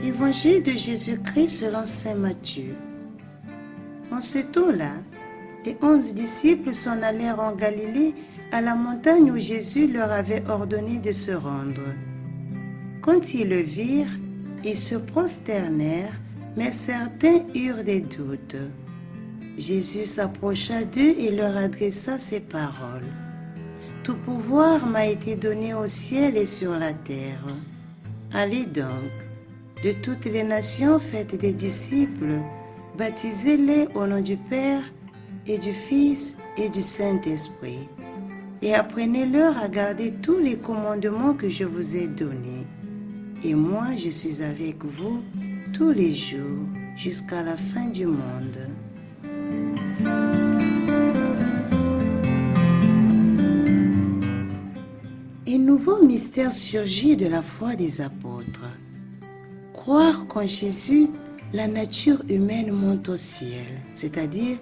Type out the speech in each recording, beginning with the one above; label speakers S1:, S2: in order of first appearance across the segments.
S1: Évangile de Jésus-Christ selon saint Matthieu. En ce temps-là, les 11 disciples s'en allèrent en Galilée, à la montagne où Jésus leur avait ordonné de se rendre. Quand ils le virent, ils se prosternèrent, mais certains eurent des doutes. Jésus s'approcha d'eux et leur adressa ces paroles. « Tout pouvoir m'a été donné au ciel et sur la terre. Allez donc, de toutes les nations faites des disciples, baptisez-les au nom du Père et du Fils et du Saint-Esprit, et apprenez-leur à garder tous les commandements que je vous ai donnés. Et moi, je suis avec vous tous les jours jusqu'à la fin du monde. » Un nouveau mystère surgit de la foi des apôtres. Croire qu'en Jésus, la nature humaine monte au ciel, c'est-à-dire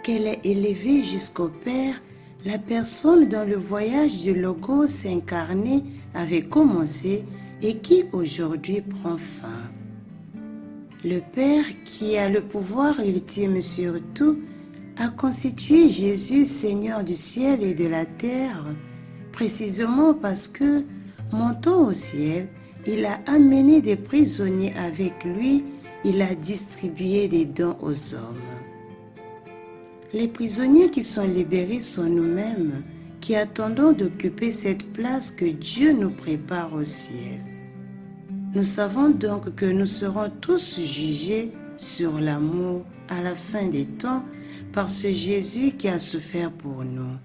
S1: qu'elle est élevée jusqu'au Père, la personne dont le voyage du Logos incarné avait commencé et qui aujourd'hui prend fin. Le Père, qui a le pouvoir ultime sur tout, a constitué Jésus Seigneur du ciel et de la terre, précisément parce que, montant au ciel, il a amené des prisonniers avec lui, il a distribué des dons aux hommes. Les prisonniers qui sont libérés sont nous-mêmes, qui attendons d'occuper cette place que Dieu nous prépare au ciel. Nous savons donc que nous serons tous jugés sur l'amour à la fin des temps par ce Jésus qui a souffert pour nous.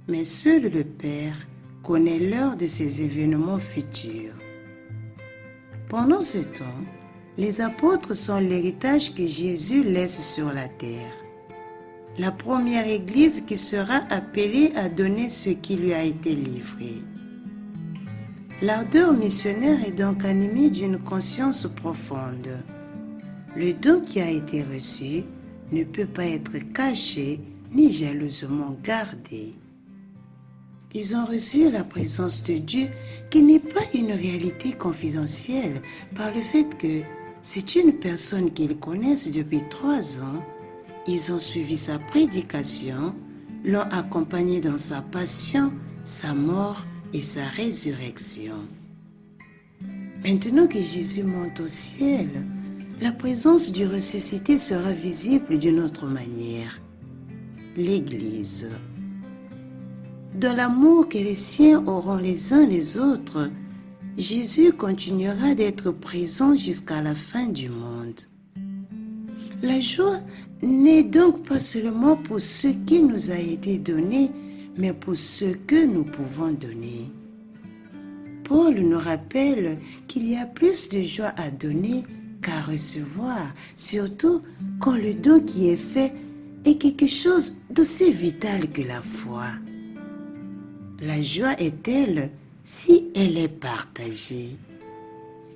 S1: Mais seul le Père connaît l'heure de ces événements futurs. Pendant ce temps, les apôtres sont l'héritage que Jésus laisse sur la terre. La première église qui sera appelée à donner ce qui lui a été livré. L'ardeur missionnaire est donc animée d'une conscience profonde. Le don qui a été reçu ne peut pas être caché ni jalousement gardé. Ils ont reçu la présence de Dieu qui n'est pas une réalité confidentielle par le fait que c'est une personne qu'ils connaissent depuis 3 ans. Ils ont suivi sa prédication, l'ont accompagné dans sa passion, sa mort et sa résurrection. Maintenant que Jésus monte au ciel, la présence du ressuscité sera visible d'une autre manière. L'Église. Dans l'amour que les siens auront les uns les autres, Jésus continuera d'être présent jusqu'à la fin du monde. La joie n'est donc pas seulement pour ce qui nous a été donné, mais pour ce que nous pouvons donner. Paul nous rappelle qu'il y a plus de joie à donner qu'à recevoir, surtout quand le don qui est fait est quelque chose d'aussi vital que la foi. La joie est telle si elle est partagée.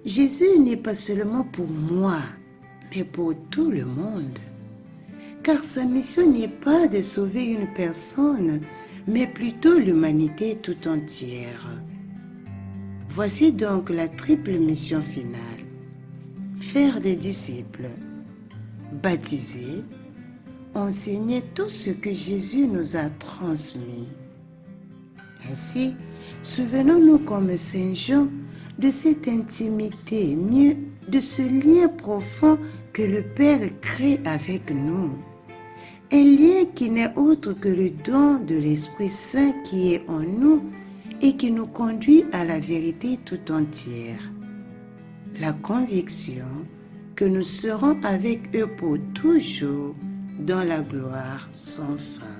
S1: Jésus n'est pas seulement pour moi, mais pour tout le monde. Car sa mission n'est pas de sauver une personne, mais plutôt l'humanité tout entière. Voici donc la triple mission finale. Faire des disciples, baptiser, enseigner tout ce que Jésus nous a transmis. Ainsi, souvenons-nous comme Saint Jean de cette intimité, mieux de ce lien profond que le Père crée avec nous. Un lien qui n'est autre que le don de l'Esprit Saint qui est en nous et qui nous conduit à la vérité tout entière. La conviction que nous serons avec eux pour toujours dans la gloire sans fin.